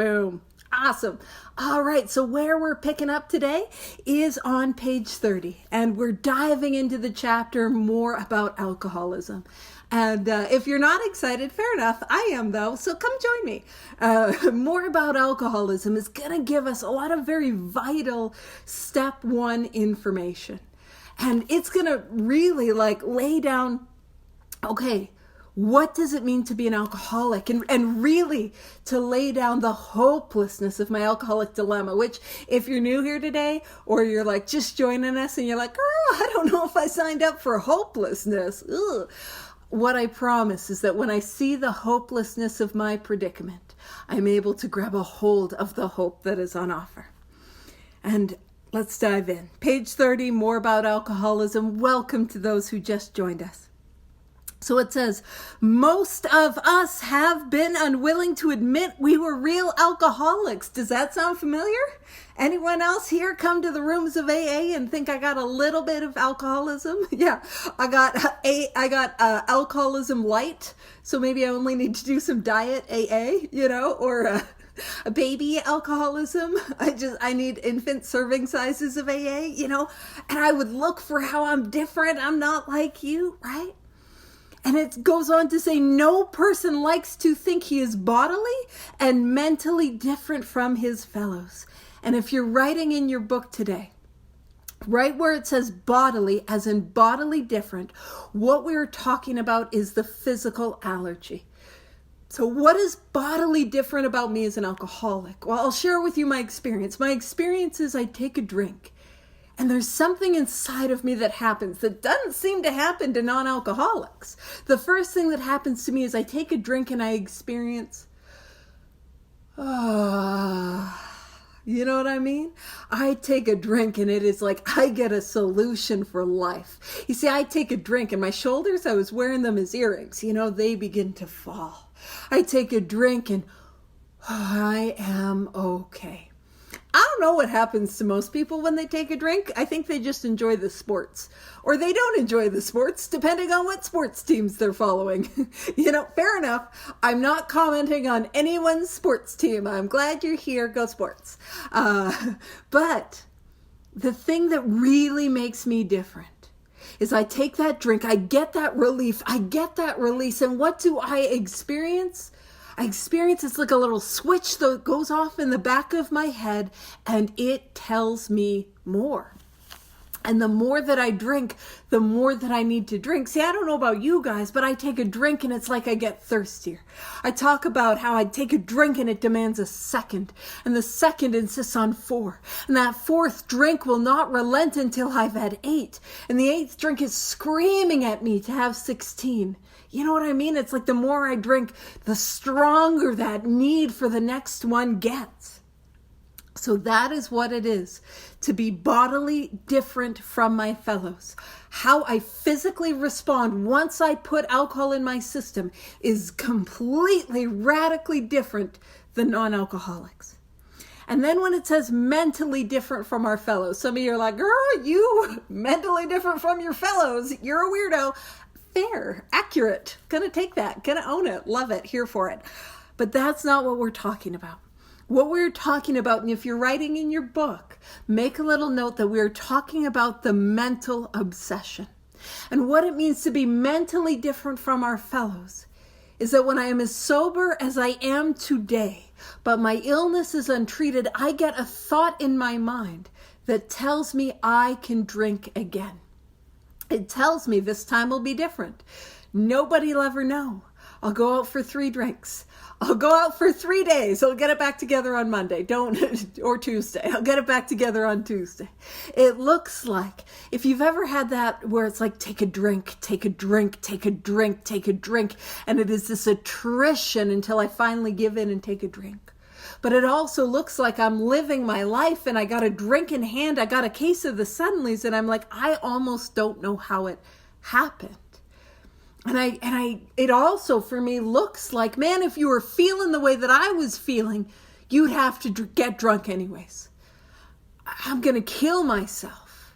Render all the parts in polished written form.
Boom. Awesome. All right, so where we're picking up today is on page 30, and we're diving into the chapter more about alcoholism. And if you're not excited, fair enough. I am, though, so come join me. More about alcoholism is going to give us a lot of very vital step one information. And it's going to really lay down, okay, what does it mean to be an alcoholic? And really to lay down the hopelessness of my alcoholic dilemma, which if you're new here today, or you're just joining us and you're like, oh, I don't know if I signed up for hopelessness. Ugh. What I promise is that when I see the hopelessness of my predicament, I'm able to grab a hold of the hope that is on offer. And let's dive in. Page 30, more about alcoholism. Welcome to those who just joined us. So it says, most of us have been unwilling to admit we were real alcoholics. Does that sound familiar? Anyone else here come to the rooms of AA and think I got a little bit of alcoholism? Yeah, I got alcoholism light. So maybe I only need to do some diet AA, or a baby alcoholism. I need infant serving sizes of AA, and I would look for how I'm different. I'm not like you, right? And it goes on to say, no person likes to think he is bodily and mentally different from his fellows. And if you're writing in your book today, right where it says bodily, as in bodily different, what we're talking about is the physical allergy. So what is bodily different about me as an alcoholic? Well, I'll share with you my experience. My experience is I take a drink. And there's something inside of me that happens that doesn't seem to happen to non-alcoholics. The first thing that happens to me is I take a drink and I experience, you know what I mean? I take a drink and it is like I get a solution for life. You see, I take a drink and my shoulders, I was wearing them as earrings, they begin to fall. I take a drink and I am okay. I don't know what happens to most people when they take a drink. I think they just enjoy the sports. Or they don't enjoy the sports, depending on what sports teams they're following. Fair enough. I'm not commenting on anyone's sports team. I'm glad you're here. Go sports. But the thing that really makes me different is I take that drink, I get that relief, I get that release. And what do I experience? I experience it's like a little switch that goes off in the back of my head and it tells me more. And the more that I drink, the more that I need to drink. See, I don't know about you guys, but I take a drink and it's like I get thirstier. I talk about how I take a drink and it demands a second. And the second insists on 4. And that 4th drink will not relent until I've had 8. And the 8th drink is screaming at me to have 16. You know what I mean? It's like the more I drink, the stronger that need for the next one gets. So that is what it is to be bodily different from my fellows. How I physically respond once I put alcohol in my system is completely, radically different than non-alcoholics. And then when it says mentally different from our fellows, some of you are like, girl, you mentally different from your fellows. You're a weirdo. Fair, accurate, gonna take that, gonna own it, love it, here for it. But that's not what we're talking about. What we're talking about, and if you're writing in your book, make a little note that we're talking about the mental obsession. And what it means to be mentally different from our fellows is that when I am as sober as I am today, but my illness is untreated, I get a thought in my mind that tells me I can drink again. It tells me this time will be different. Nobody'll ever know. I'll go out for 3 drinks. I'll go out for 3 days. I'll get it back together on Monday. Or Tuesday. I'll get it back together on Tuesday. It looks like, if you've ever had that where it's like, take a drink, take a drink, take a drink, take a drink. And it is this attrition until I finally give in and take a drink. But it also looks like I'm living my life and I got a drink in hand. I got a case of the Suddenlies and I'm like, I almost don't know how it happened. And it also for me looks like, man, if you were feeling the way that I was feeling, you'd have to get drunk anyways. I'm going to kill myself.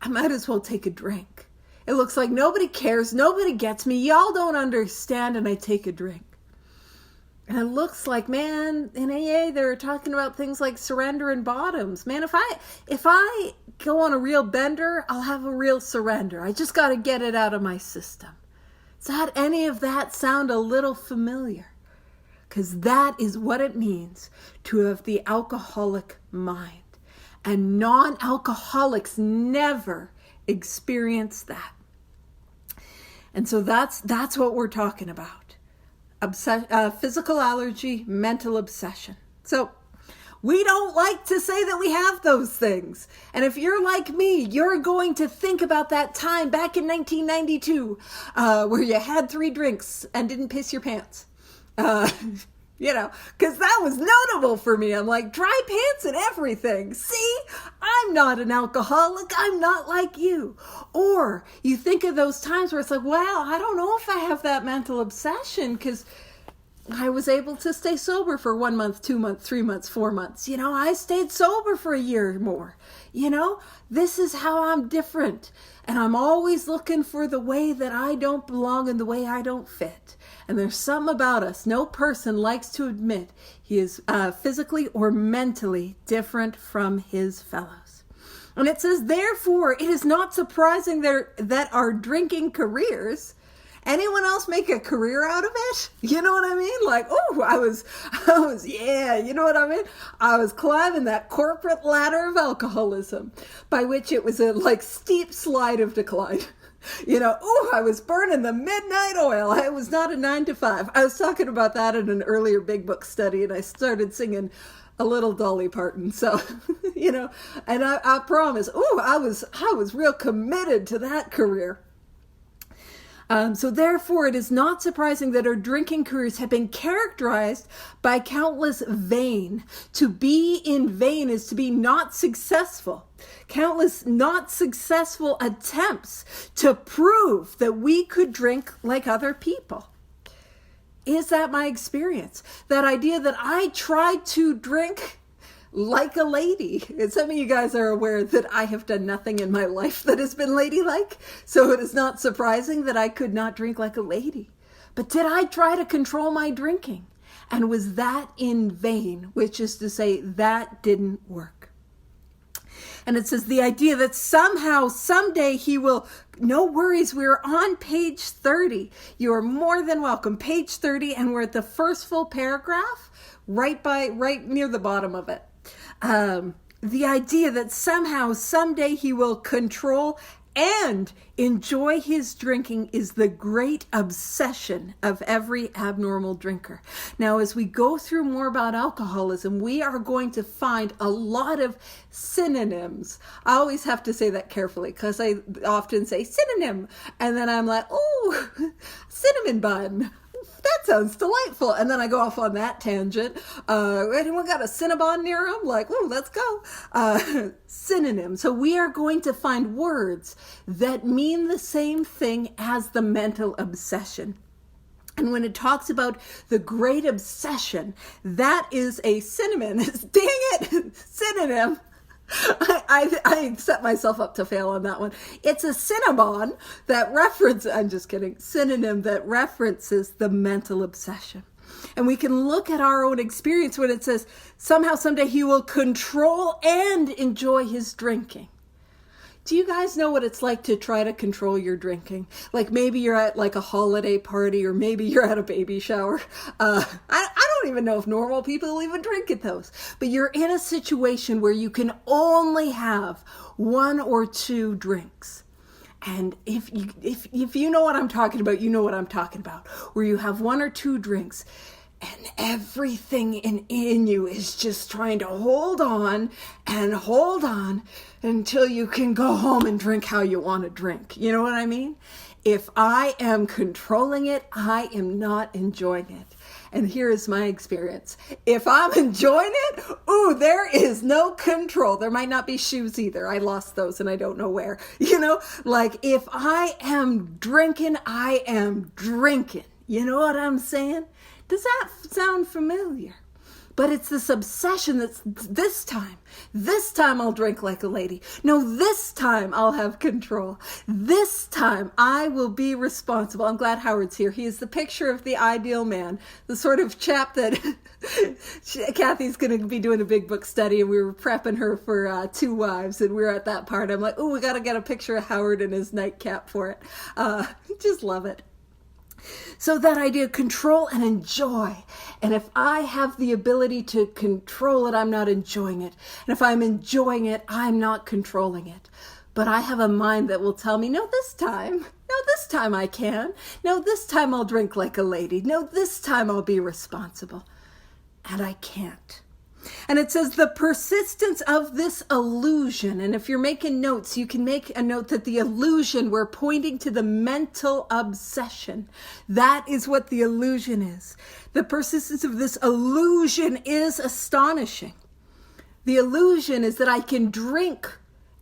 I might as well take a drink. It looks like nobody cares. Nobody gets me. Y'all don't understand. And I take a drink. And it looks like, man, in AA, they're talking about things like surrender and bottoms. Man, if I go on a real bender, I'll have a real surrender. I just got to get it out of my system. Does that any of that sound a little familiar? Because that is what it means to have the alcoholic mind. And non-alcoholics never experience that. And so that's what we're talking about. Physical allergy, mental obsession. So we don't like to say that we have those things. And if you're like me, you're going to think about that time back in 1992 where you had 3 drinks and didn't piss your pants. Because that was notable for me. I'm like, dry pants and everything. See, I'm not an alcoholic. I'm not like you. Or you think of those times where it's like, well, I don't know if I have that mental obsession because I was able to stay sober for 1 month, 2 months, 3 months, 4 months. I stayed sober for a year or more. This is how I'm different. And I'm always looking for the way that I don't belong and the way I don't fit. And there's something about us. No person likes to admit he is physically or mentally different from his fellows. And it says, therefore, it is not surprising that our drinking careers, anyone else make a career out of it? You know what I mean? Like, I was, you know what I mean? I was climbing that corporate ladder of alcoholism, by which it was a steep slide of decline. I was burning the midnight oil. I was not a 9 to 5. I was talking about that in an earlier Big Book study, and I started singing a little Dolly Parton. So, and I promise, I was real committed to that career. So therefore, it is not surprising that our drinking careers have been characterized by countless vain. To be in vain is to be not successful. Countless not successful attempts to prove that we could drink like other people. Is that my experience? That idea that I tried to drink like a lady. And some of you guys are aware that I have done nothing in my life that has been ladylike. So it is not surprising that I could not drink like a lady. But did I try to control my drinking? And was that in vain? Which is to say, that didn't work. And it says the idea that somehow, someday he will, no worries, we're on page 30. You are more than welcome. Page 30, and we're at the first full paragraph, right near the bottom of it. The idea that somehow, someday he will control and enjoy his drinking is the great obsession of every abnormal drinker. Now, as we go through more about alcoholism, we are going to find a lot of synonyms. I always have to say that carefully because I often say synonym, and then I'm like, cinnamon bun. That sounds delightful. And then I go off on that tangent. Anyone got a Cinnabon near them? Like, let's go. Synonym. So we are going to find words that mean the same thing as the mental obsession. And when it talks about the great obsession, that is a synonym. Dang it! Synonym. I set myself up to fail on that one. It's a synonym that synonym that references the mental obsession. And we can look at our own experience when it says, somehow, someday he will control and enjoy his drinking. Do you guys know what it's like to try to control your drinking? Like maybe you're at a holiday party, or maybe you're at a baby shower. I don't even know if normal people even drink at those. But you're in a situation where you can only have 1 or 2 drinks. And if you know what I'm talking about, you know what I'm talking about. Where you have 1 or 2 drinks, and everything in you is just trying to hold on until you can go home and drink how you want to drink. You know what I mean? If I am controlling it, I am not enjoying it. And here is my experience. If I'm enjoying it, there is no control. There might not be shoes either. I lost those and I don't know where. If I am drinking, I am drinking. You know what I'm saying? Does that sound familiar? But it's this obsession that's this time I'll drink like a lady. No, this time I'll have control. This time I will be responsible. I'm glad Howard's here. He is the picture of the ideal man, the sort of chap that Kathy's going to be doing a big book study, and we were prepping her for 2 Wives, and we were at that part. I'm like, oh, we got to get a picture of Howard in his nightcap for it. Just love it. So that idea of control and enjoy. And if I have the ability to control it, I'm not enjoying it. And if I'm enjoying it, I'm not controlling it. But I have a mind that will tell me, no, this time I can. No, this time I'll drink like a lady. No, this time I'll be responsible. And I can't. And it says the persistence of this illusion. And if you're making notes, you can make a note that the illusion, we're pointing to the mental obsession. That is what the illusion is. The persistence of this illusion is astonishing. The illusion is that I can drink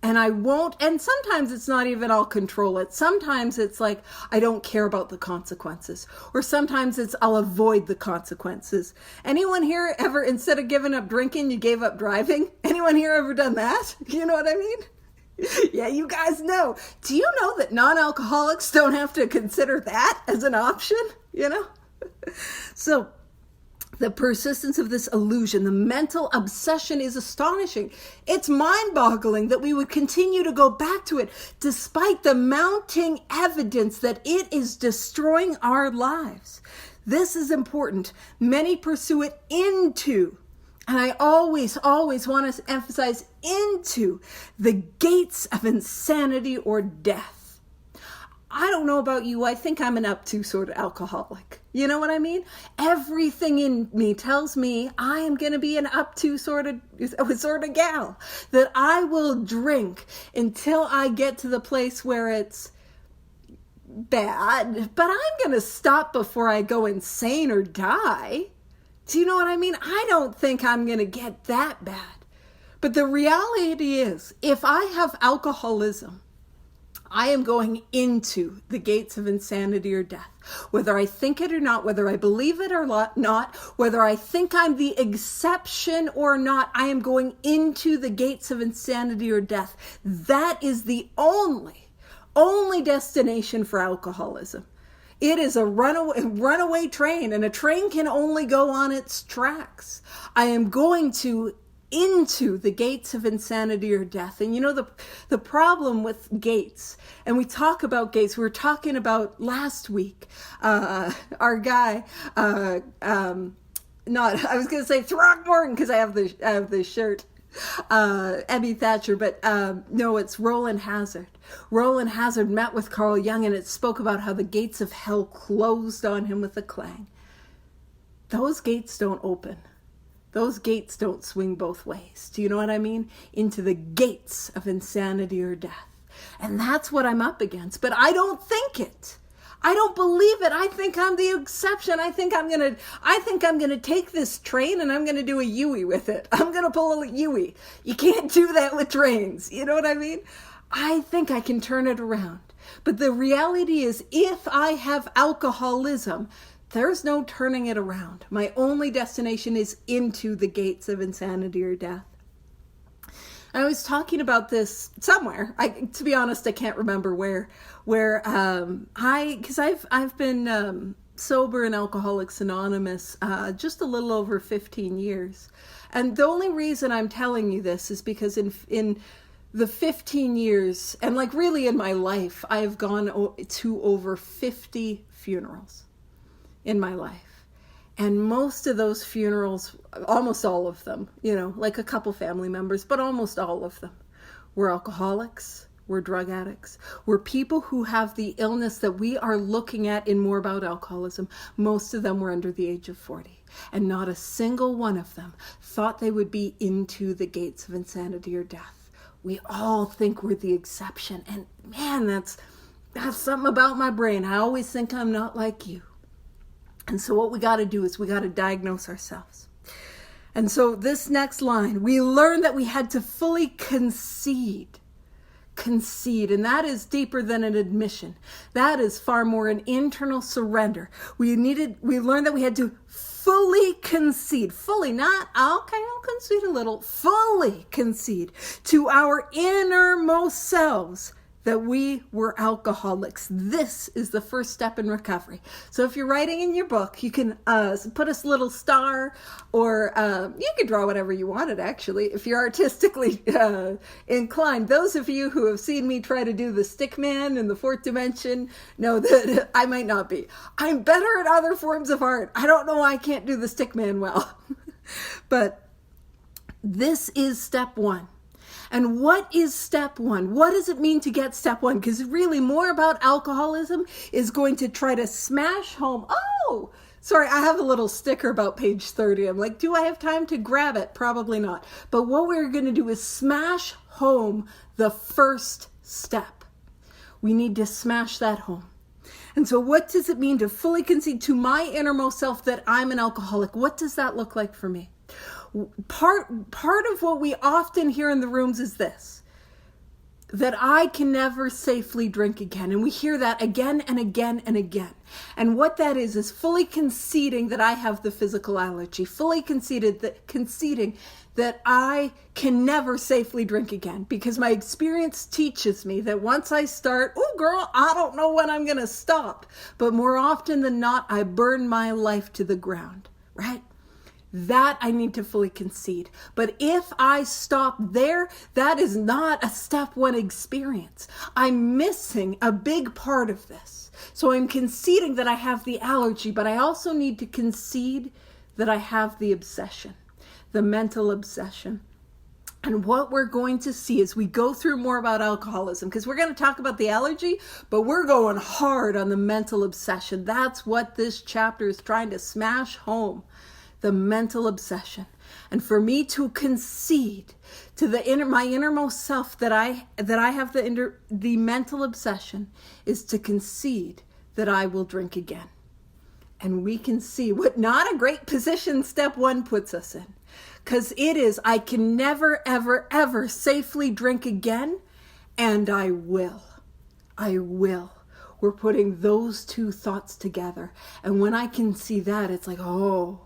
and I won't. And sometimes it's not even I'll control it. Sometimes it's like I don't care about the consequences. Or sometimes it's I'll avoid the consequences. Anyone here ever, instead of giving up drinking, you gave up driving? Anyone here ever done that? You know what I mean? Yeah, you guys know. Do you know that non-alcoholics don't have to consider that as an option? You know? So the persistence of this illusion, the mental obsession is astonishing. It's mind-boggling that we would continue to go back to it despite the mounting evidence that it is destroying our lives. This is important. Many pursue it into, and I always want to emphasize into, the gates of insanity or death. I don't know about you. I think I'm an up to sort of alcoholic. You know what I mean? Everything in me tells me I am going to be an up to sort of gal, that I will drink until I get to the place where it's bad, but I'm going to stop before I go insane or die. Do you know what I mean? I don't think I'm going to get that bad. But the reality is, if I have alcoholism, I am going into the gates of insanity or death. Whether I think it or not, whether I believe it or not, whether I think I'm the exception or not, I am going into the gates of insanity or death. That is the only destination for alcoholism. It is a runaway train, and a train can only go on its tracks. I am going into the gates of insanity or death. And you know, the problem with gates, and we talk about gates, we were talking about last week, our guy, I was going to say Throckmorton because I have the shirt, Ebby Thatcher, but no, it's Roland Hazard. Roland Hazard met with Carl Jung, and it spoke about how the gates of hell closed on him with a clang. Those gates don't open. Those gates don't swing both ways. Do you know what I mean? Into the gates of insanity or death. And that's what I'm up against. But I don't think it. I don't believe it. I think I'm the exception. I think I'm gonna take this train and I'm gonna do a Yui with it. I'm gonna pull a Yui. You can't do that with trains. You know what I mean? I think I can turn it around. But the reality is, if I have alcoholism, there's no turning it around. My only destination is into the gates of insanity or death. I was talking about this somewhere. To be honest, I can't remember where because I've been sober in Alcoholics Anonymous just a little over 15 years. And the only reason I'm telling you this is because in the 15 years, and like really in my life, I have gone to over 50 funerals in my life. And most of those funerals, almost all of them, you know, like a couple family members, but almost all of them were alcoholics, were drug addicts, were people who have the illness that we are looking at in More About Alcoholism. Most of them were under the age of 40. And not a single one of them thought they would be into the gates of insanity or death. We all think we're the exception. And man, that's something about my brain. I always think I'm not like you. And so what we got to do is we got to diagnose ourselves. And so this next line, we learned that we had to fully concede. And that is deeper than an admission. That is far more an internal surrender. We learned that we had to fully concede, fully, not, okay, I'll concede a little, fully concede to our innermost selves that we were alcoholics. This is the first step in recovery. So if you're writing in your book, you can put a little star, or you can draw whatever you wanted, actually, if you're artistically inclined. Those of you who have seen me try to do the stick man in the fourth dimension know that I might not be. I'm better at other forms of art. I don't know why I can't do the stick man well. But this is step one. And what is step one? What does it mean to get step one? Because really more about alcoholism is going to try to smash home. Oh, sorry, I have a little sticker about page 30. I'm like, do I have time to grab it? Probably not. But what we're going to do is smash home the first step. We need to smash that home. And so what does it mean to fully concede to my innermost self that I'm an alcoholic? What does that look like for me? Part of what we often hear in the rooms is this, that I can never safely drink again. And we hear that again and again and again. And what that is fully conceding that I have the physical allergy, fully conceding that I can never safely drink again, because my experience teaches me that once I start, oh girl, I don't know when I'm going to stop. But more often than not, I burn my life to the ground, right? That I need to fully concede. But if I stop there, that is not a step one experience. I'm missing a big part of this. So I'm conceding that I have the allergy, but I also need to concede that I have the obsession, the mental obsession. And what we're going to see as we go through more about alcoholism, because we're going to talk about the allergy, but we're going hard on the mental obsession. That's what this chapter is trying to smash home. The mental obsession. And for me to concede to my innermost self that I have the mental obsession is to concede that I will drink again. And we can see what not a great position step one puts us in. Because it is, I can never, ever, ever safely drink again, and I will. I will. We're putting those two thoughts together. And when I can see that, it's like, oh,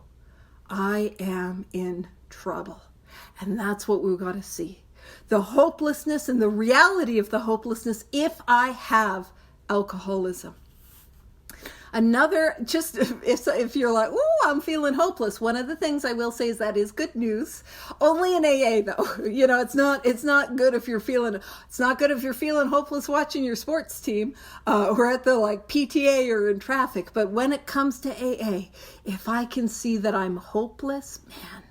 I am in trouble. And that's what we've got to see. The hopelessness and the reality of the hopelessness if I have alcoholism. Another, just if you're like, oh, I'm feeling hopeless. One of the things I will say is that is good news. Only in AA though. You know, it's not good if you're feeling, it's not good if you're feeling hopeless watching your sports team, or at the like PTA or in traffic. But when it comes to AA, if I can see that I'm hopeless, man,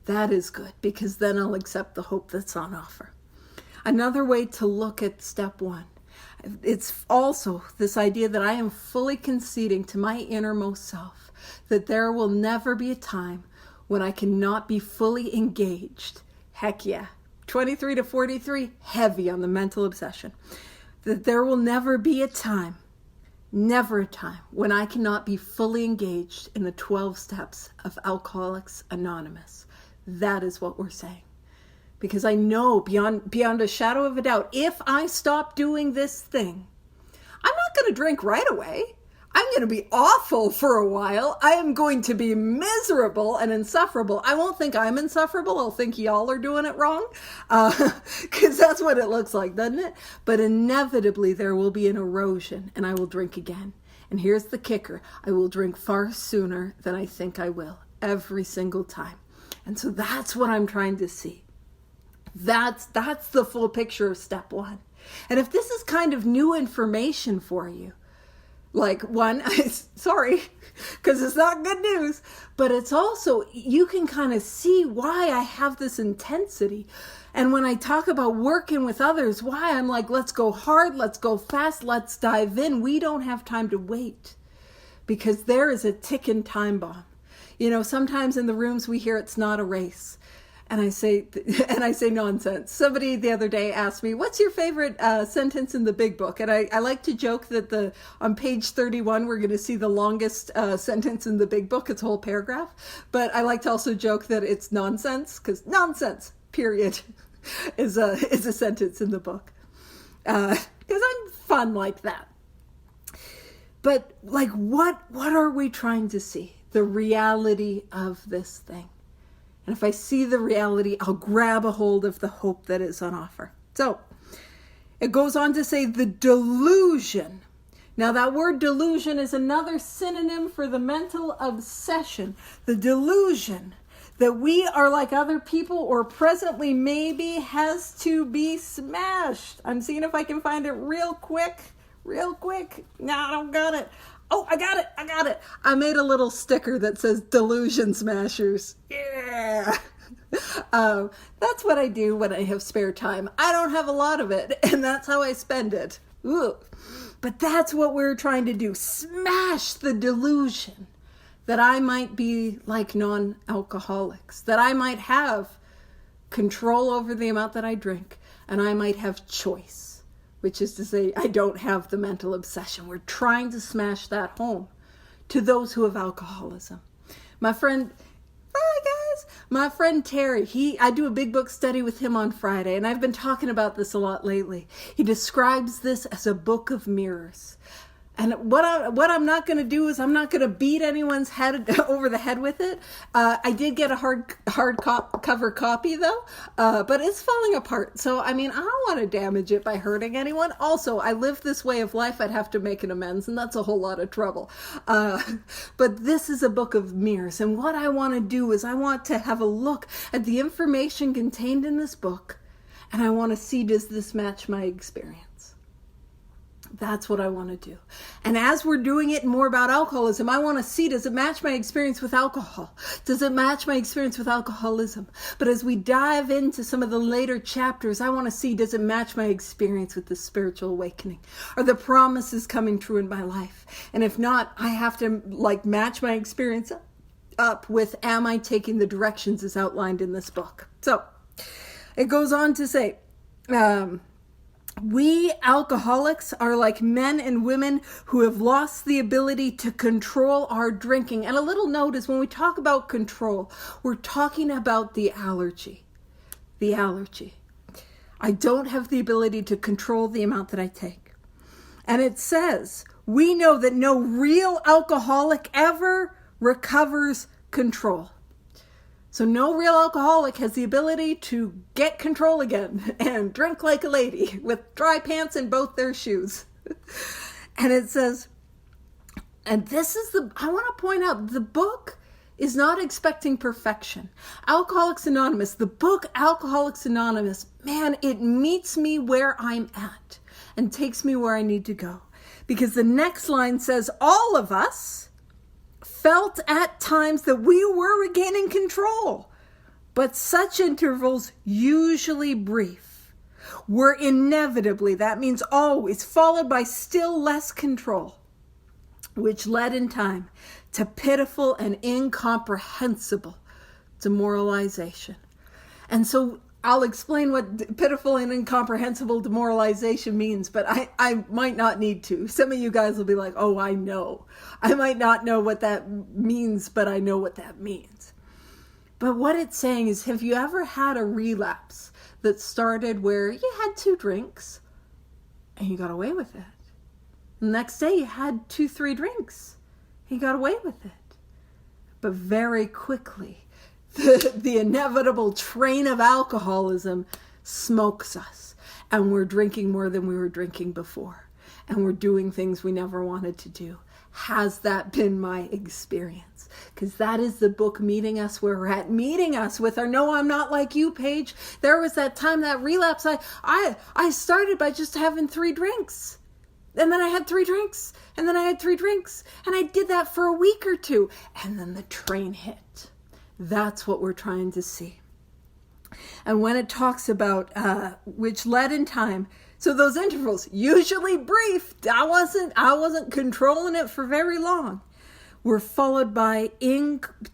that is good, because then I'll accept the hope that's on offer. Another way to look at step one. It's also this idea that I am fully conceding to my innermost self that there will never be a time when I cannot be fully engaged. Heck yeah. 23 to 43, heavy on the mental obsession. That there will never be a time when I cannot be fully engaged in the 12 steps of Alcoholics Anonymous. That is what we're saying. Because I know beyond a shadow of a doubt, if I stop doing this thing, I'm not going to drink right away. I'm going to be awful for a while. I am going to be miserable and insufferable. I won't think I'm insufferable. I'll think y'all are doing it wrong. Because that's what it looks like, doesn't it? But inevitably there will be an erosion and I will drink again. And here's the kicker. I will drink far sooner than I think I will, every single time. And so that's what I'm trying to see. That's the full picture of step one. And if this is kind of new information for you, like one, sorry, because it's not good news, but it's also, you can kind of see why I have this intensity. And when I talk about working with others, why I'm like, let's go hard, let's go fast, let's dive in. We don't have time to wait, because there is a ticking time bomb. You know, sometimes in the rooms we hear it's not a race. And I say nonsense. Somebody the other day asked me, what's your favorite sentence in the big book? And I like to joke that on page 31, we're going to see the longest sentence in the big book. It's a whole paragraph. But I like to also joke that it's nonsense, because nonsense, period, is a sentence in the book. Because I'm fun like that. But like, what are we trying to see? the reality of this thing. And if I see the reality, I'll grab a hold of the hope that is on offer. So it goes on to say the delusion. Now that word delusion is another synonym for the mental obsession. The delusion that we are like other people, or presently maybe, has to be smashed. I'm seeing if I can find it real quick. No, I don't got it. Oh, I got it. I made a little sticker that says delusion smashers. Yeah. That's what I do when I have spare time. I don't have a lot of it, and that's how I spend it. Ooh. But that's what we're trying to do. Smash the delusion that I might be like non-alcoholics, that I might have control over the amount that I drink, and I might have choice, which is to say I don't have the mental obsession. We're trying to smash that home to those who have alcoholism. My friend Terry, I do a big book study with him on Friday, and I've been talking about this a lot lately. He describes this as a book of mirrors. And what I'm not going to do is I'm not going to beat anyone's head over the head with it. I did get a cover copy though, but it's falling apart. So, I mean, I don't want to damage it by hurting anyone. Also, I live this way of life. I'd have to make an amends, and that's a whole lot of trouble. But this is a book of mirrors. And what I want to do is I want to have a look at the information contained in this book, and I want to see, does this match my experience? That's what I want to do. And as we're doing it more about alcoholism, I want to see, does it match my experience with alcohol? Does it match my experience with alcoholism? But as we dive into some of the later chapters, I want to see, does it match my experience with the spiritual awakening? Are the promises coming true in my life? And if not, I have to match my experience up with, am I taking the directions as outlined in this book? So it goes on to say, we alcoholics are like men and women who have lost the ability to control our drinking. And a little note is when we talk about control, we're talking about the allergy. The allergy. I don't have the ability to control the amount that I take. And it says, we know that no real alcoholic ever recovers control. So no real alcoholic has the ability to get control again and drink like a lady with dry pants in both their shoes. And it says, and this is I want to point out, the book is not expecting perfection. Alcoholics Anonymous, the book Alcoholics Anonymous, man, it meets me where I'm at and takes me where I need to go. Because the next line says, all of us felt at times that we were regaining control, but such intervals, usually brief, were inevitably, that means always, followed by still less control, which led in time to pitiful and incomprehensible demoralization. And so I'll explain what pitiful and incomprehensible demoralization means, but I might not need to. Some of you guys will be like, oh, I know. I might not know what that means, but I know what that means. But what it's saying is, have you ever had a relapse that started where you had 2 drinks and you got away with it? The next day you had 2-3 drinks and you got away with it. But very quickly, the inevitable train of alcoholism smokes us, and we're drinking more than we were drinking before, and we're doing things we never wanted to do. Has that been my experience? Because that is the book meeting us where we're at, meeting us with our no, I'm not like you, Paige. There was that time, that relapse, I started by just having 3 drinks. And then I had 3 drinks, and then I had 3 drinks, and I did that for a week or 2, and then the train hit. That's what we're trying to see. And when it talks about which led in time, so those intervals, usually brief, I wasn't controlling it for very long, were followed by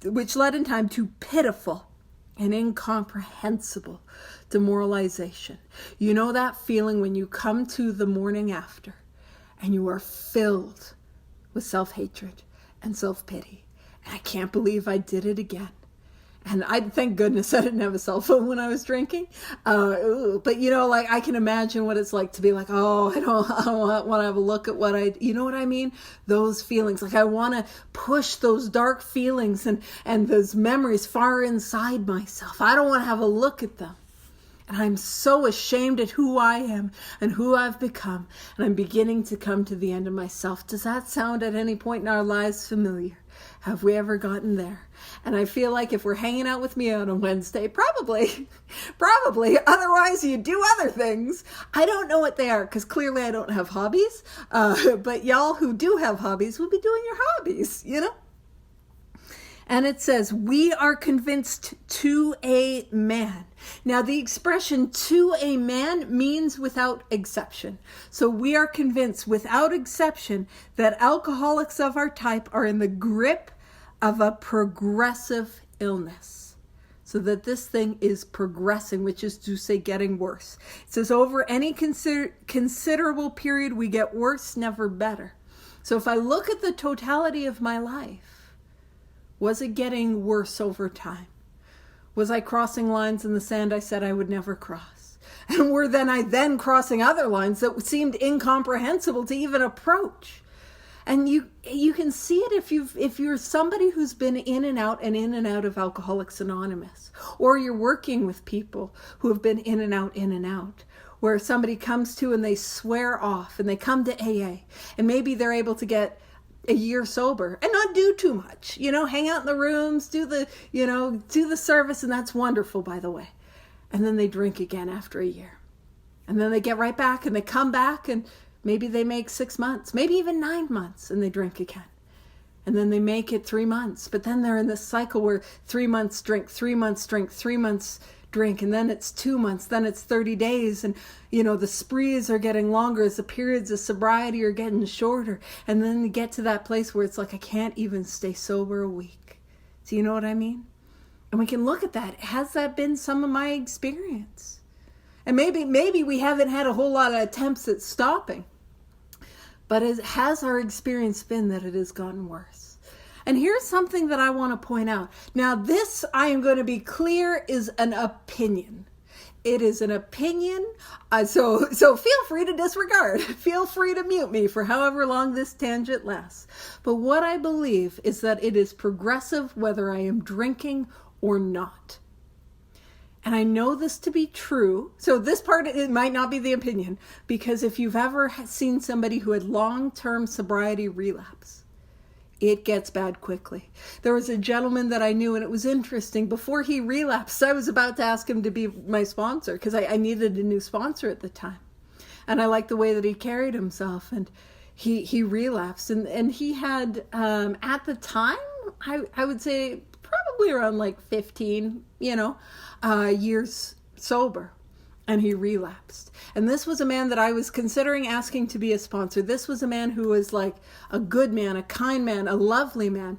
which led in time to pitiful and incomprehensible demoralization. You know that feeling when you come to the morning after and you are filled with self-hatred and self-pity. And I can't believe I did it again. And I thank goodness I didn't have a cell phone when I was drinking. But like I can imagine what it's like to be like, oh, I don't want to have a look at you know what I mean? Those feelings, like I want to push those dark feelings and those memories far inside myself. I don't want to have a look at them. And I'm so ashamed at who I am and who I've become. And I'm beginning to come to the end of myself. Does that sound at any point in our lives familiar? Have we ever gotten there? And I feel like if we're hanging out with me on a Wednesday, probably. Otherwise, you do other things. I don't know what they are because clearly I don't have hobbies. But y'all who do have hobbies will be doing your hobbies, And it says, we are convinced to a man. Now, the expression to a man means without exception. So we are convinced without exception that alcoholics of our type are in the grip of a progressive illness. So that this thing is progressing, which is to say getting worse. It says over any considerable period, we get worse, never better. So if I look at the totality of my life, was it getting worse over time? Was I crossing lines in the sand I said I would never cross? And were I then crossing other lines that seemed incomprehensible to even approach? And you can see it if you're somebody who's been in and out of Alcoholics Anonymous, or you're working with people who have been in and out, where somebody comes to and they swear off and they come to AA and maybe they're able to get a year sober and not do too much, hang out in the rooms, do the service. And that's wonderful, by the way. And then they drink again after a year. And then they get right back and they come back and maybe they make 6 months, maybe even 9 months, and they drink again. And then they make it 3 months. But then they're in this cycle where 3 months drink, 3 months drink, 3 months drink, and then it's 2 months, then it's 30 days. And, the sprees are getting longer as the periods of sobriety are getting shorter. And then you get to that place where it's like, I can't even stay sober a week. Do you know what I mean? And we can look at that. Has that been some of my experience? And maybe we haven't had a whole lot of attempts at stopping. But has our experience been that it has gotten worse? And here's something that I want to point out. Now, this, I am going to be clear, is an opinion. It is an opinion. So feel free to disregard. Feel free to mute me for however long this tangent lasts. But what I believe is that it is progressive whether I am drinking or not. And I know this to be true. So this part, it might not be the opinion, because if you've ever seen somebody who had long-term sobriety relapse, it gets bad quickly. There was a gentleman that I knew, and it was interesting. Before he relapsed, I was about to ask him to be my sponsor because I needed a new sponsor at the time. And I liked the way that he carried himself. And he relapsed. And he had, at the time, I would say probably around like 15, years sober. And he relapsed. And this was a man that I was considering asking to be a sponsor. This was a man who was like a good man, a kind man, a lovely man.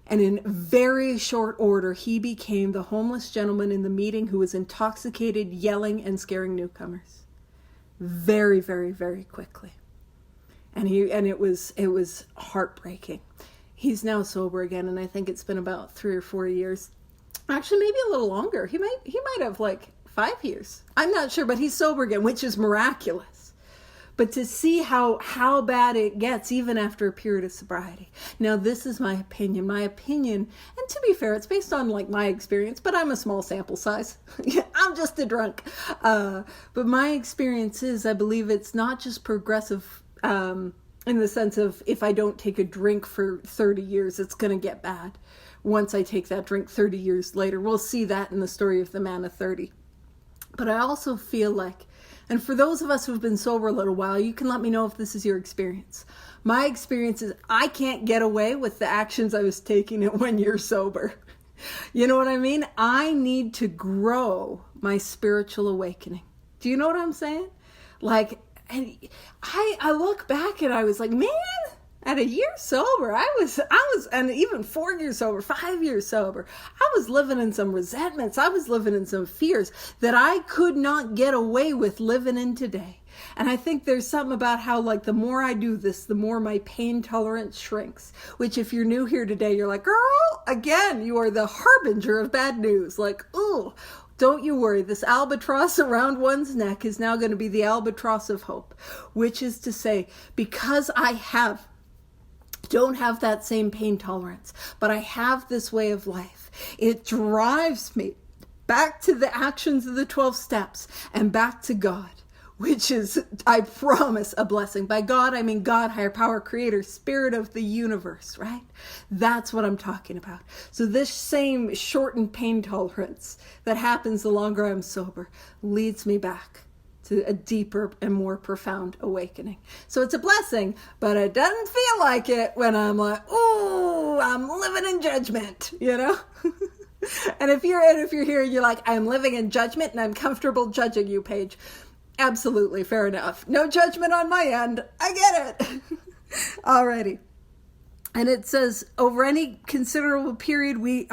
And in very short order, he became the homeless gentleman in the meeting who was intoxicated, yelling and scaring newcomers. Very, very, very quickly. And it was heartbreaking. He's now sober again, and I think it's been about 3 or 4 years. Actually, maybe a little longer. He might have like 5 years. I'm not sure, but he's sober again, which is miraculous. But to see how bad it gets even after a period of sobriety. Now, this is my opinion. My opinion, and to be fair, it's based on like my experience, but I'm a small sample size. I'm just a drunk. But my experience is, I believe it's not just progressive in the sense of if I don't take a drink for 30 years, it's going to get bad. Once I take that drink 30 years later, we'll see that in the story of the man of 30. But I also feel like, and for those of us who've been sober a little while, you can let me know if this is your experience. My experience is I can't get away with the actions I was taking at 1 year sober. You know what I mean? I need to grow my spiritual awakening. Do you know what I'm saying? Like, and I look back and I was like, man, at a year sober, I was, and even 4 years sober, 5 years sober, I was living in some resentments. I was living in some fears that I could not get away with living in today. And I think there's something about how, like, the more I do this, the more my pain tolerance shrinks, which if you're new here today, you're like, girl, again, you are the harbinger of bad news. Like, ooh, don't you worry. This albatross around one's neck is now going to be the albatross of hope, which is to say, because I don't have that same pain tolerance, but I have this way of life, it drives me back to the actions of the 12 steps and back to God, which is, I promise, a blessing. By God, I mean God, higher power, creator, spirit of the universe, right? That's what I'm talking about. So this same shortened pain tolerance that happens the longer I'm sober leads me back to a deeper and more profound awakening. So it's a blessing, but it doesn't feel like it when I'm like, oh, I'm living in judgment, you know? And if you're here and you're like, I'm living in judgment and I'm comfortable judging you, Paige, absolutely, fair enough. No judgment on my end. I get it. Alrighty. And it says, over any considerable period, we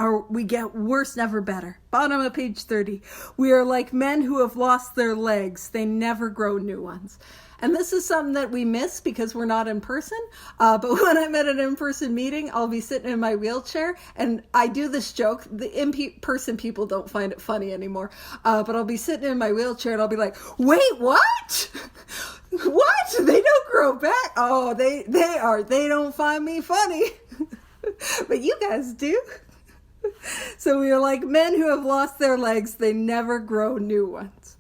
get worse, never better. Bottom of page 30. We are like men who have lost their legs. They never grow new ones. And this is something that we miss because we're not in person. But when I'm at an in-person meeting, I'll be sitting in my wheelchair. And I do this joke. The in-person people don't find it funny anymore. But I'll be sitting in my wheelchair and I'll be like, wait, what? What? They don't grow back? Oh, they don't find me funny. But you guys do. So we are like men who have lost their legs. They never grow new ones.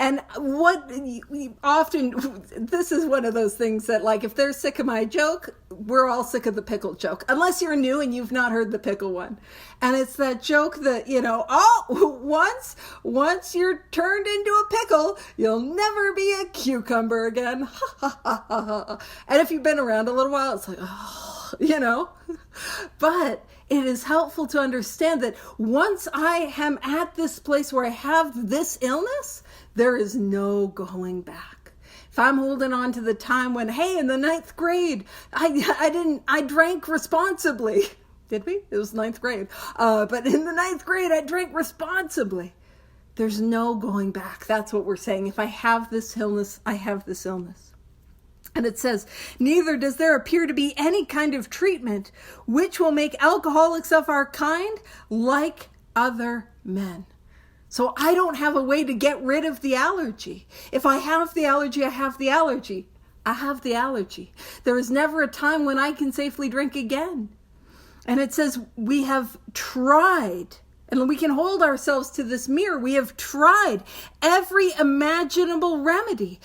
And what we often, this is one of those things that, like, if they're sick of my joke, we're all sick of the pickle joke, unless you're new and you've not heard the pickle one. And it's that joke that, you know, once you're turned into a pickle, you'll never be a cucumber again. And if you've been around a little while, it's like, oh, you know, but it is helpful to understand that once I am at this place where I have this illness, there is no going back. If I'm holding on to the time when, hey, in the 9th grade, I drank responsibly. Did we? It was 9th grade. But in the 9th grade, I drank responsibly. There's no going back. That's what we're saying. If I have this illness, I have this illness. And it says, neither does there appear to be any kind of treatment which will make alcoholics of our kind like other men. So I don't have a way to get rid of the allergy. If I have the allergy, I have the allergy. I have the allergy. There is never a time when I can safely drink again. And it says we have tried, and we can hold ourselves to this mirror. We have tried every imaginable remedy.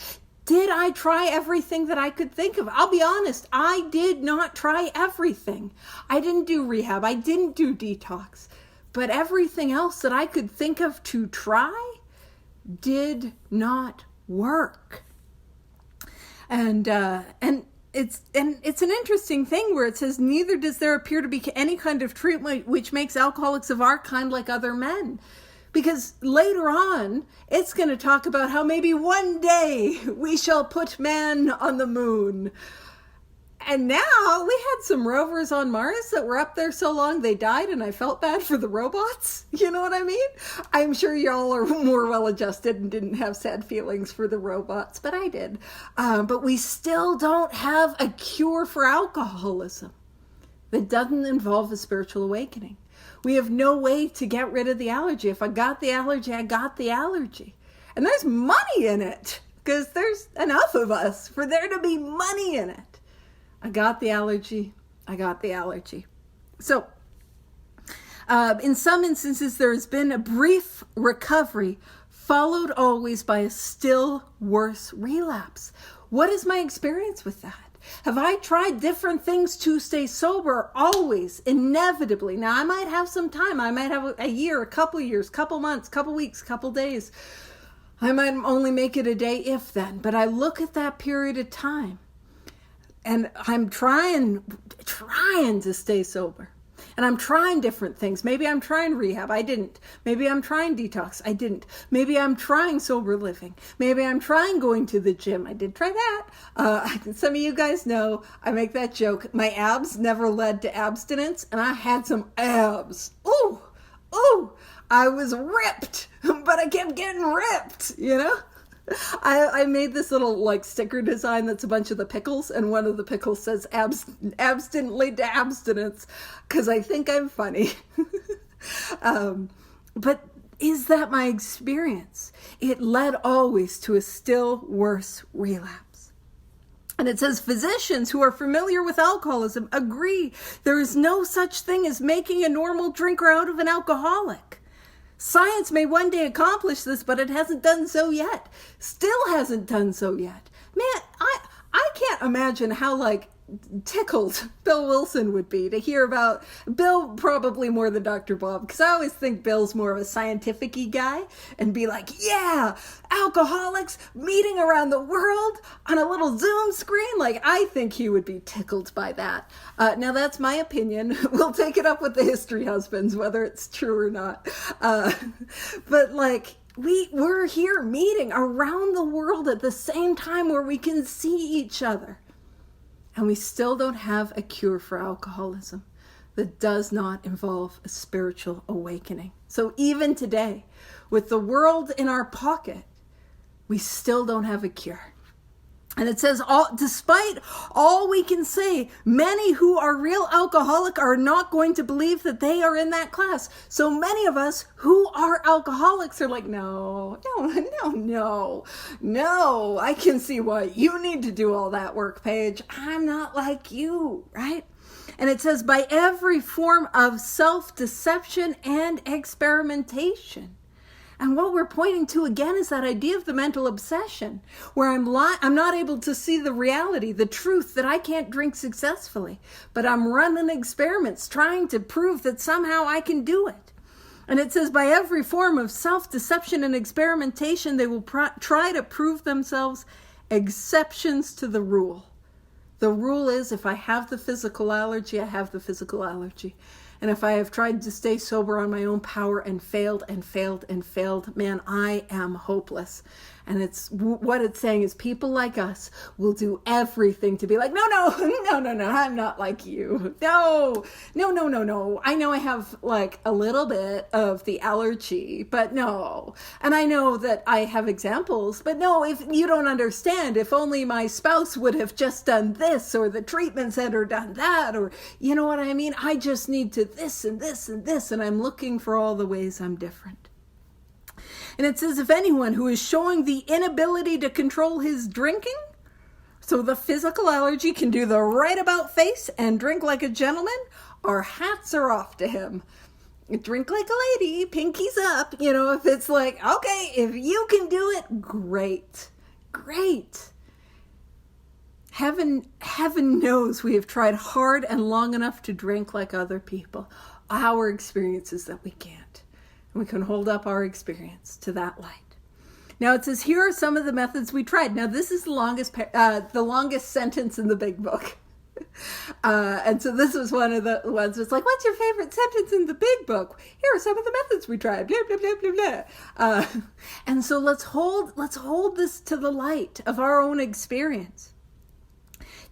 Did I try everything that I could think of? I'll be honest, I did not try everything. I didn't do rehab. I didn't do detox. But everything else that I could think of to try did not work. And it's an interesting thing where it says, neither does there appear to be any kind of treatment which makes alcoholics of our kind like other men. Because later on, it's going to talk about how maybe one day we shall put man on the moon. And now we had some rovers on Mars that were up there so long they died, and I felt bad for the robots. You know what I mean? I'm sure y'all are more well-adjusted and didn't have sad feelings for the robots, but I did. But we still don't have a cure for alcoholism that doesn't involve a spiritual awakening. We have no way to get rid of the allergy. If I got the allergy, I got the allergy. And there's money in it, because there's enough of us for there to be money in it. I got the allergy. I got the allergy. So, in some instances, there has been a brief recovery followed always by a still worse relapse. What is my experience with that? Have I tried different things to stay sober? Always, inevitably. Now, I might have some time. I might have a year, a couple years, couple months, couple weeks, couple days. I might only make it a day if then. But I look at that period of time. And I'm trying to stay sober. And I'm trying different things. Maybe I'm trying rehab. I didn't. Maybe I'm trying detox. I didn't. Maybe I'm trying sober living. Maybe I'm trying going to the gym. I did try that. Some of you guys know I make that joke. My abs never led to abstinence, and I had some abs. Ooh, I was ripped, but I kept getting ripped, you know? I made this little like sticker design that's a bunch of the pickles, and one of the pickles says abs didn't lead to abstinence, because I think I'm funny. But is that my experience? It led always to a still worse relapse. And it says, physicians who are familiar with alcoholism agree there is no such thing as making a normal drinker out of an alcoholic. Science may one day accomplish this, but it hasn't done so yet. Still hasn't done so yet. Man, I can't imagine how like tickled Bill Wilson would be to hear about Bill, probably more than Dr. Bob, because I always think Bill's more of a scientific-y guy, and be like, yeah, alcoholics meeting around the world on a little Zoom screen. Like, I think he would be tickled by that. Now that's my opinion. We'll take it up with the history husbands, whether it's true or not. But like, we're here meeting around the world at the same time where we can see each other. And we still don't have a cure for alcoholism that does not involve a spiritual awakening. So even today, with the world in our pocket, we still don't have a cure. And it says, despite all we can say, many who are real alcoholic are not going to believe that they are in that class. So many of us who are alcoholics are like, no, I can see why you need to do all that work, Paige. I'm not like you, right? And it says, by every form of self-deception and experimentation. And what we're pointing to again is that idea of the mental obsession, where I'm not able to see the reality, the truth that I can't drink successfully, but I'm running experiments trying to prove that somehow I can do it. And it says, by every form of self-deception and experimentation, they will try to prove themselves exceptions to the rule. The rule is, if I have the physical allergy, I have the physical allergy. And if I have tried to stay sober on my own power and failed, man, I am hopeless. And what it's saying is people like us will do everything to be like, no, I'm not like you. No. I know I have like a little bit of the allergy, but no. And I know that I have examples, but no, if you don't understand, if only my spouse would have just done this, or the treatment center done that, or you know what I mean? I just need to this and this and this, and I'm looking for all the ways I'm different. And it says, if anyone who is showing the inability to control his drinking, so the physical allergy, can do the right about face and drink like a gentleman, our hats are off to him. Drink like a lady, pinkies up. You know, if it's like, okay, if you can do it, great. Heaven knows we have tried hard and long enough to drink like other people. Our experience is that we can't. We can hold up our experience to that light. Now it says, here are some of the methods we tried. Now this is the longest sentence in the big book. And so this was one of the ones that's like, what's your favorite sentence in the big book? Here are some of the methods we tried, blah, blah, blah, blah, blah. And so let's hold this to the light of our own experience.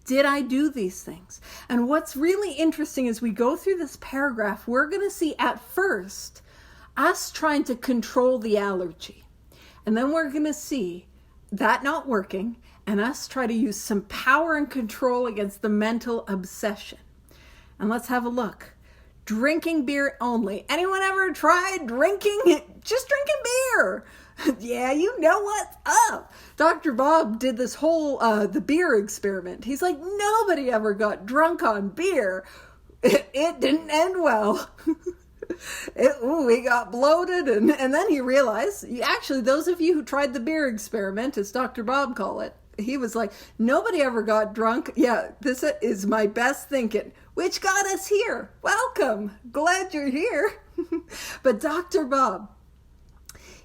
Did I do these things? And what's really interesting as we go through this paragraph, we're going to see at first us trying to control the allergy. And then we're going to see that not working, and us try to use some power and control against the mental obsession. And let's have a look. Drinking beer only. Anyone ever tried just drinking beer? Yeah, you know what's up. Dr. Bob did this whole, the beer experiment. He's like, nobody ever got drunk on beer. It didn't end well. He got bloated, and then he realized, actually, those of you who tried the beer experiment, as Dr. Bob called it, he was like, nobody ever got drunk. Yeah, this is my best thinking, which got us here. Welcome. Glad you're here. But Dr. Bob,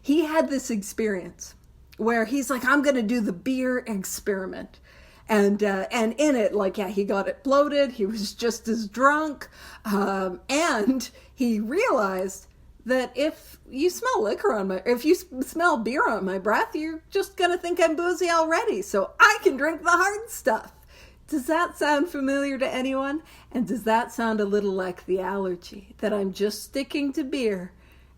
he had this experience where he's like, I'm going to do the beer experiment. And in it, like, yeah, he got it bloated. He was just as drunk. And he realized that if you smell if you smell beer on my breath, you're just going to think I'm boozy already. So I can drink the hard stuff. Does that sound familiar to anyone? And does that sound a little like the allergy, that I'm just sticking to beer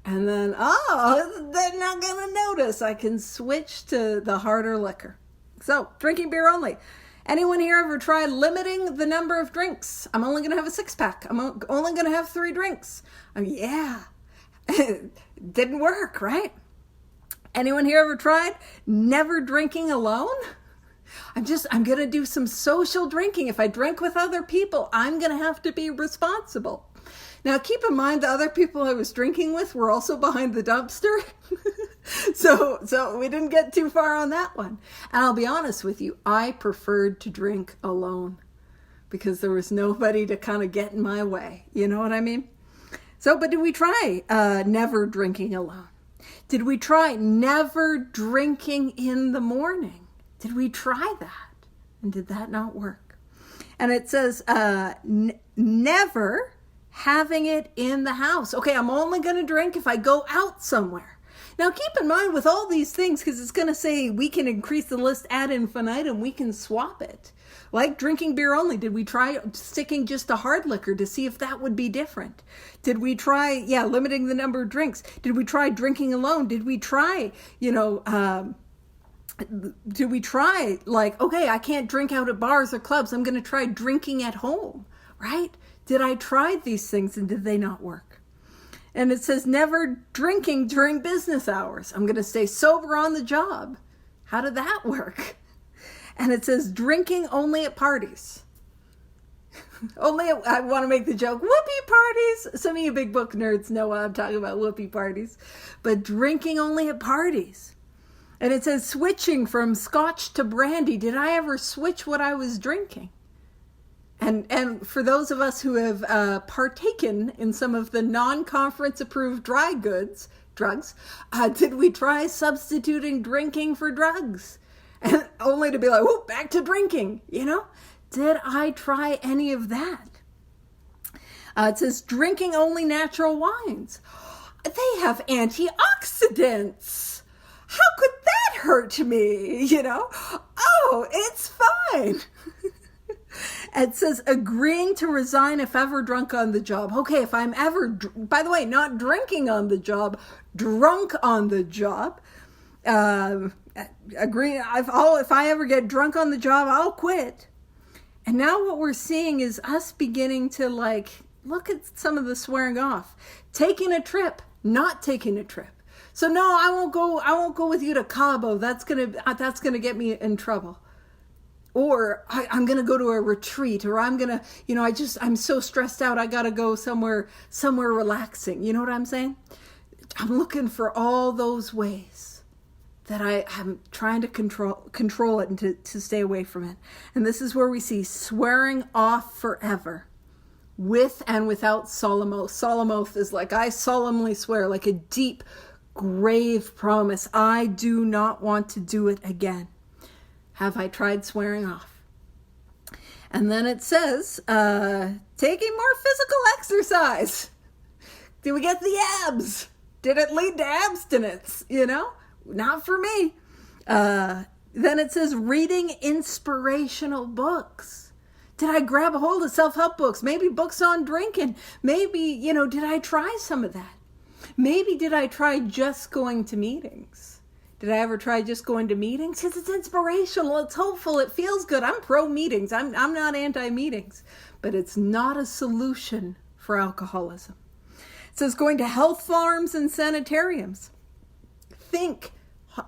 And then, they're not going to notice. I can switch to the harder liquor. So, drinking beer only. Anyone here ever tried limiting the number of drinks? I'm only going to have a 6-pack. I'm only going to have 3 drinks. Yeah. Didn't work, right? Anyone here ever tried never drinking alone? I'm going to do some social drinking. If I drink with other people, I'm going to have to be responsible. Now, keep in mind the other people I was drinking with were also behind the dumpster. So we didn't get too far on that one. And I'll be honest with you, I preferred to drink alone because there was nobody to kind of get in my way. You know what I mean? So, but did we try never drinking alone? Did we try never drinking in the morning? Did we try that? And did that not work? And it says never having it in the house. Okay, I'm only going to drink if I go out somewhere. Now, keep in mind with all these things, because it's going to say we can increase the list ad infinitum, we can swap it. Like drinking beer only, did we try sticking just to hard liquor to see if that would be different? Did we try, limiting the number of drinks? Did we try drinking alone? Did we try, do we try like, okay, I can't drink out at bars or clubs. I'm going to try drinking at home, right? Did I try these things and did they not work? And it says never drinking during business hours. I'm going to stay sober on the job. How did that work? And it says drinking only at parties. I want to make the joke, whoopee parties. Some of you big book nerds know what I'm talking about, whoopee parties. But drinking only at parties. And it says switching from scotch to brandy. Did I ever switch what I was drinking? And for those of us who have partaken in some of the non-conference approved drugs, did we try substituting drinking for drugs? And only to be like, whoop, back to drinking, Did I try any of that? It says drinking only natural wines. They have antioxidants. How could that hurt me, Oh, it's fine. It says agreeing to resign if ever drunk on the job. Okay, if I'm ever, by the way, not drinking on the job, drunk on the job, agree. If I ever get drunk on the job, I'll quit. And now what we're seeing is us beginning to look at some of the swearing off, taking a trip, not taking a trip. So no, I won't go with you to Cabo. That's gonna get me in trouble. Or I'm going to go to a retreat, or I'm going to, I'm so stressed out. I got to go somewhere relaxing. You know what I'm saying? I'm looking for all those ways that I'm trying to control it and to stay away from it. And this is where we see swearing off forever with and without solemn oath. Solemn oath is like, I solemnly swear, like a deep, grave promise. I do not want to do it again. Have I tried swearing off? And then it says, taking more physical exercise. Did we get the abs? Did it lead to abstinence? Not for me. Then it says reading inspirational books. Did I grab a hold of self-help books? Maybe books on drinking. Maybe, did I try some of that? Maybe did I try just going to meetings? Did I ever try just going to meetings? Because it's inspirational, it's hopeful, it feels good. I'm pro meetings. I'm not anti meetings, but it's not a solution for alcoholism. It says going to health farms and sanitariums. Think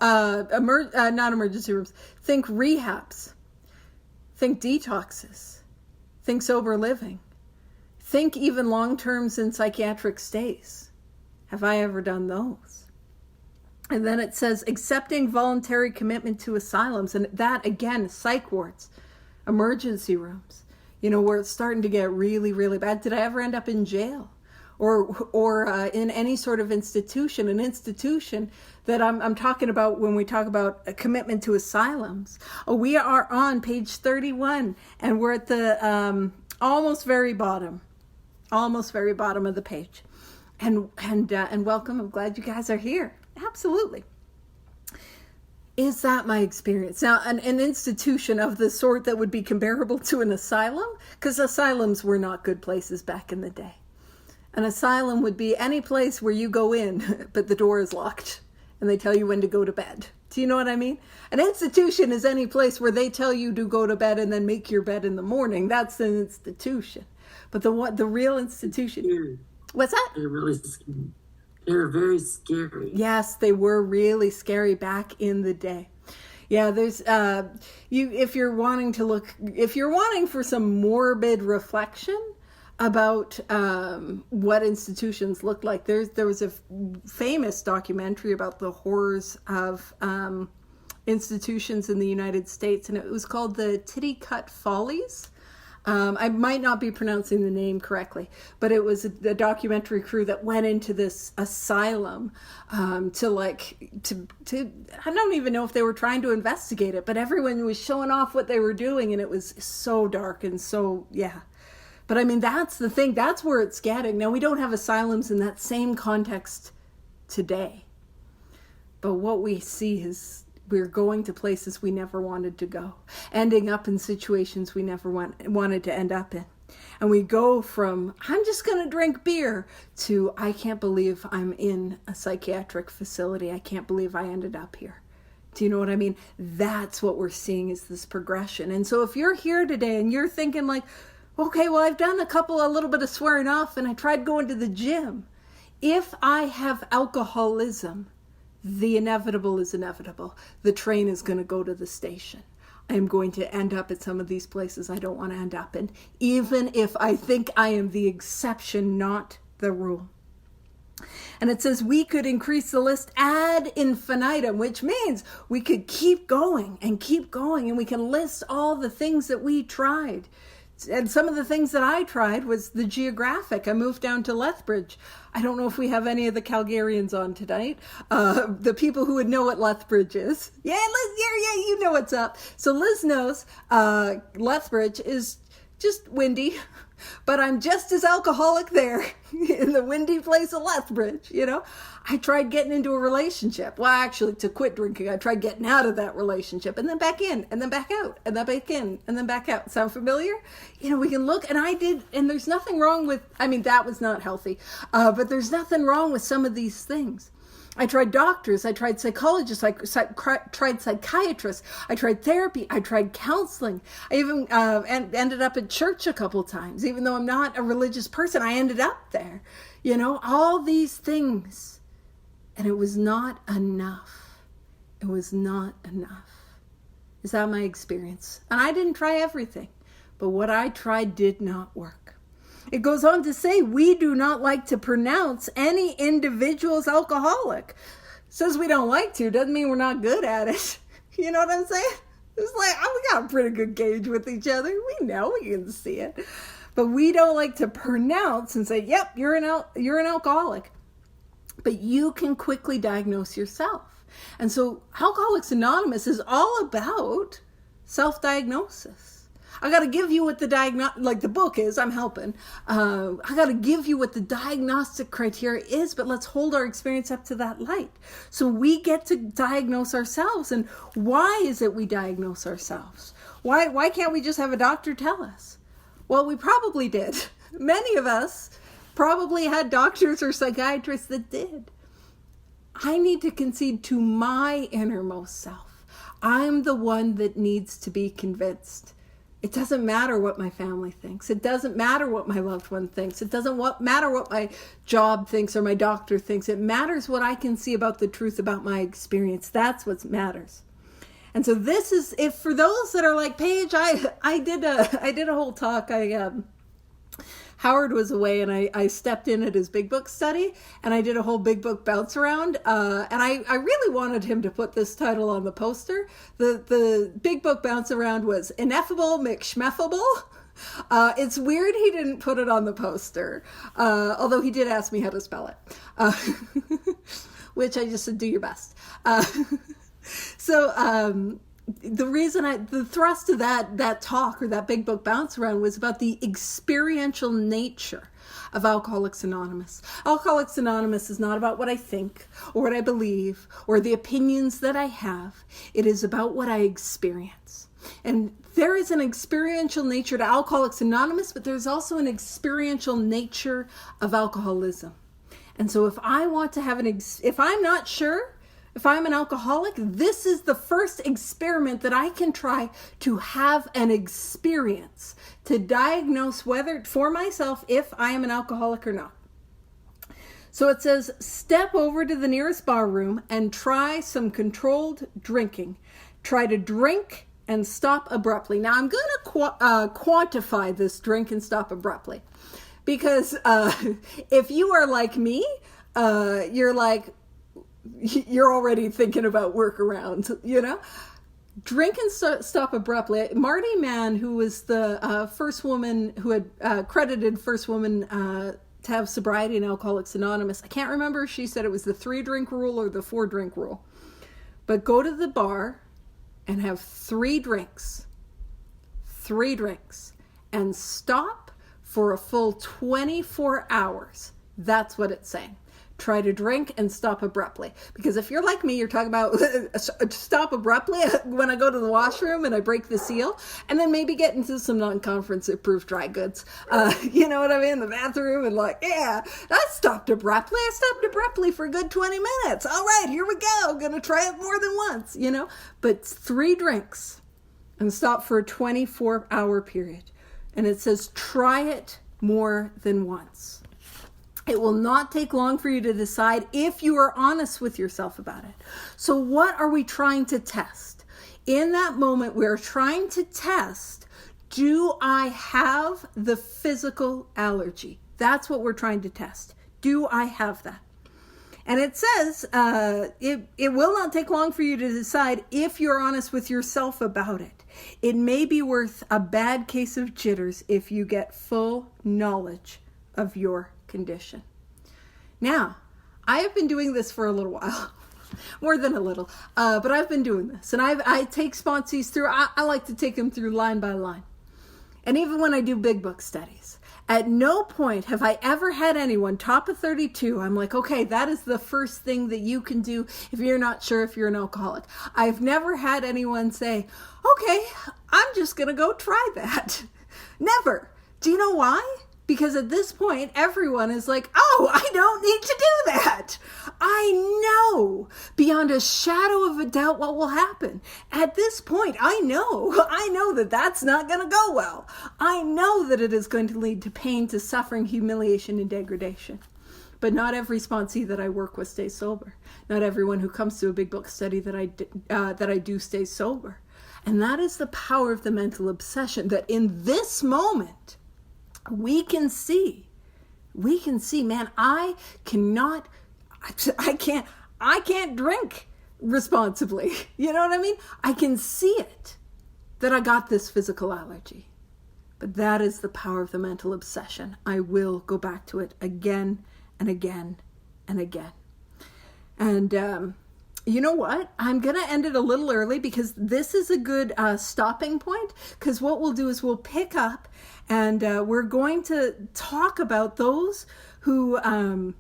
not emergency rooms. Think rehabs. Think detoxes. Think sober living. Think even long-terms and psychiatric stays. Have I ever done those? And then it says accepting voluntary commitment to asylums. And that, again, psych wards, emergency rooms, where it's starting to get really, really bad. Did I ever end up in jail or in any sort of institution, an institution that I'm talking about when we talk about a commitment to asylums? We are on page 31 and we're at the almost very bottom of the page. And welcome. I'm glad you guys are here. Absolutely. Is that my experience? Now, an institution of the sort that would be comparable to an asylum, because asylums were not good places back in the day. An asylum would be any place where you go in, but the door is locked and they tell you when to go to bed. Do you know what I mean? An institution is any place where they tell you to go to bed and then make your bed in the morning. That's an institution. But the real institution. Scary. What's that? They're really scary. They're very scary. Yes, they were really scary back in the day. Yeah, there's if you're wanting for some morbid reflection about what institutions look like, there was a famous documentary about the horrors of institutions in the United States, and it was called the Titicut Follies. I might not be pronouncing the name correctly, but it was a documentary crew that went into this asylum to I don't even know if they were trying to investigate it, but everyone was showing off what they were doing, and it was so dark and so, yeah. But I mean, that's the thing, that's where it's getting. Now, we don't have asylums in that same context today, but what we see is we're going to places we never wanted to go, ending up in situations we never wanted to end up in. And we go from, I'm just going to drink beer, to, I can't believe I'm in a psychiatric facility. I can't believe I ended up here. Do you know what I mean? That's what we're seeing, is this progression. And so if you're here today and you're thinking like, okay, well, I've done a little bit of swearing off and I tried going to the gym. If I have alcoholism, the inevitable is inevitable. The train is going to go to the station. I am going to end up at some of these places I don't want to end up in, even if I think I am the exception, not the rule. And it says we could increase the list ad infinitum, which means we could keep going, and we can list all the things that we tried. And some of the things that I tried was the geographic. I moved down to Lethbridge. I don't know if we have any of the Calgarians on tonight. The people who would know what Lethbridge is. Yeah, Liz, you know what's up. So Liz knows Lethbridge is just windy, but I'm just as alcoholic there in the windy place of Lethbridge, you know. I tried getting into a relationship. Well, actually, to quit drinking, I tried getting out of that relationship, and then back in, and then back out, and then back in, and then back out. Sound familiar? You know, we can look, and I did, and there's nothing wrong with, I mean, that was not healthy, but there's nothing wrong with some of these things. I tried doctors, I tried psychologists, I tried psychiatrists, I tried therapy, I tried counseling. I even ended up at church a couple times. Even though I'm not a religious person, I ended up there. You know, all these things. And it was not enough. It was not enough. Is that my experience? And I didn't try everything, but what I tried did not work. It goes on to say, we do not like to pronounce any individual as alcoholic. Says we don't like to, doesn't mean we're not good at it. You know what I'm saying? It's like, we got a pretty good gauge with each other. We know, we can see it. But we don't like to pronounce and say, yep, you're an alcoholic. But you can quickly diagnose yourself. And so Alcoholics Anonymous is all about self-diagnosis. I got to give you what the book is, I'm helping. I got to give you what the diagnostic criteria is, but let's hold our experience up to that light. So we get to diagnose ourselves. And why is it we diagnose ourselves? Why can't we just have a doctor tell us? Well, we probably did. Many of us probably had doctors or psychiatrists that did. I need to concede to my innermost self. I'm the one that needs to be convinced. It doesn't matter what my family thinks. It doesn't matter what my loved one thinks. It doesn't matter what my job thinks or my doctor thinks. It matters what I can see about the truth about my experience. That's what matters. And so this is, if for those that are like, Paige, I did a whole talk. Howard was away, and I stepped in at his big book study, and I did a whole big book bounce around. And I really wanted him to put this title on the poster. The big book bounce around was Ineffable McSmeffable. It's weird he didn't put it on the poster, although he did ask me how to spell it, which I just said, do your best. The thrust of that talk, or that big book bounce around, was about the experiential nature of Alcoholics Anonymous. Alcoholics Anonymous is not about what I think or what I believe or the opinions that I have. It is about what I experience. And there is an experiential nature to Alcoholics Anonymous, but there's also an experiential nature of alcoholism. And so if I want to have if I'm not sure if I'm an alcoholic, this is the first experiment that I can try to have an experience to diagnose whether for myself if I am an alcoholic or not. So it says, step over to the nearest bar room and try some controlled drinking. Try to drink and stop abruptly. Now I'm going to quantify this drink and stop abruptly. Because if you are like me, you're already thinking about workarounds, you know? Drink and stop abruptly. Marty Mann, who was the first woman who had credited first woman to have sobriety in Alcoholics Anonymous. I can't remember if she said it was the 3-drink rule or the 4-drink rule. But go to the bar and have 3 drinks, and stop for a full 24 hours. That's what it's saying. Try to drink and stop abruptly. Because if you're like me, you're talking about stop abruptly when I go to the washroom and I break the seal, and then maybe get into some non-conference approved dry goods. You know what I mean? The bathroom, and yeah, I stopped abruptly. I stopped abruptly for a good 20 minutes. All right, here we go. I'm going to try it more than once, you know? But 3 drinks and stop for a 24-hour period. And it says, try it more than once. It will not take long for you to decide if you are honest with yourself about it. So what are we trying to test? In that moment, we're trying to test, do I have the physical allergy? That's what we're trying to test. Do I have that? And it says, it will not take long for you to decide if you're honest with yourself about it. It may be worth a bad case of jitters if you get full knowledge of your condition. Now, I have been doing this for a little while, more than a little, but I've been doing this, and I take sponsees through. I like to take them through line by line, and even when I do big book studies, at no point have I ever had anyone top of 32. I'm like, okay, that is the first thing that you can do if you're not sure if you're an alcoholic. I've never had anyone say, okay, I'm just gonna go try that. Never. Do you know why? Because at this point, everyone is like, oh, I don't need to do that. I know beyond a shadow of a doubt what will happen. At this point, I know that that's not going to go well. I know that it is going to lead to pain, to suffering, humiliation, and degradation. But not every sponsee that I work with stays sober. Not everyone who comes to a big book study that I do stays sober. And that is the power of the mental obsession, that in this moment, we can see, man, I can't drink responsibly. You know what I mean? I can see it, that I got this physical allergy. But that is the power of the mental obsession. I will go back to it again and again and again. And you know what? I'm going to end it a little early because this is a good stopping point, because what we'll do is we'll pick up and we're going to talk about those who are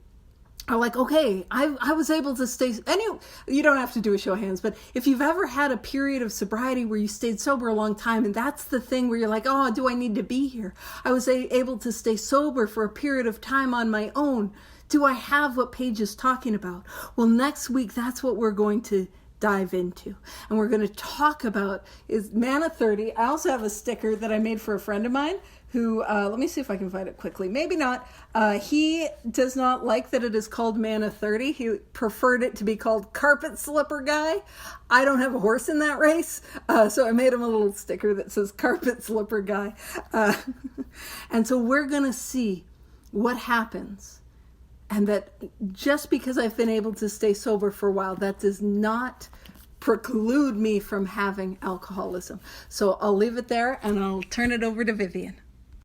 like, okay, I was able to stay. You don't have to do a show of hands, but if you've ever had a period of sobriety where you stayed sober a long time, and that's the thing where you're like, oh, do I need to be here? I was able to stay sober for a period of time on my own. Do I have what Paige is talking about? Well, next week, that's what we're going to dive into. And we're going to talk about is Mana 30. I also have a sticker that I made for a friend of mine who, let me see if I can find it quickly. Maybe not. He does not like that it is called Mana 30. He preferred it to be called Carpet Slipper Guy. I don't have a horse in that race, so I made him a little sticker that says Carpet Slipper Guy. And so we're going to see what happens. And that just because I've been able to stay sober for a while, that does not preclude me from having alcoholism. So I'll leave it there and I'll turn it over to Vivian.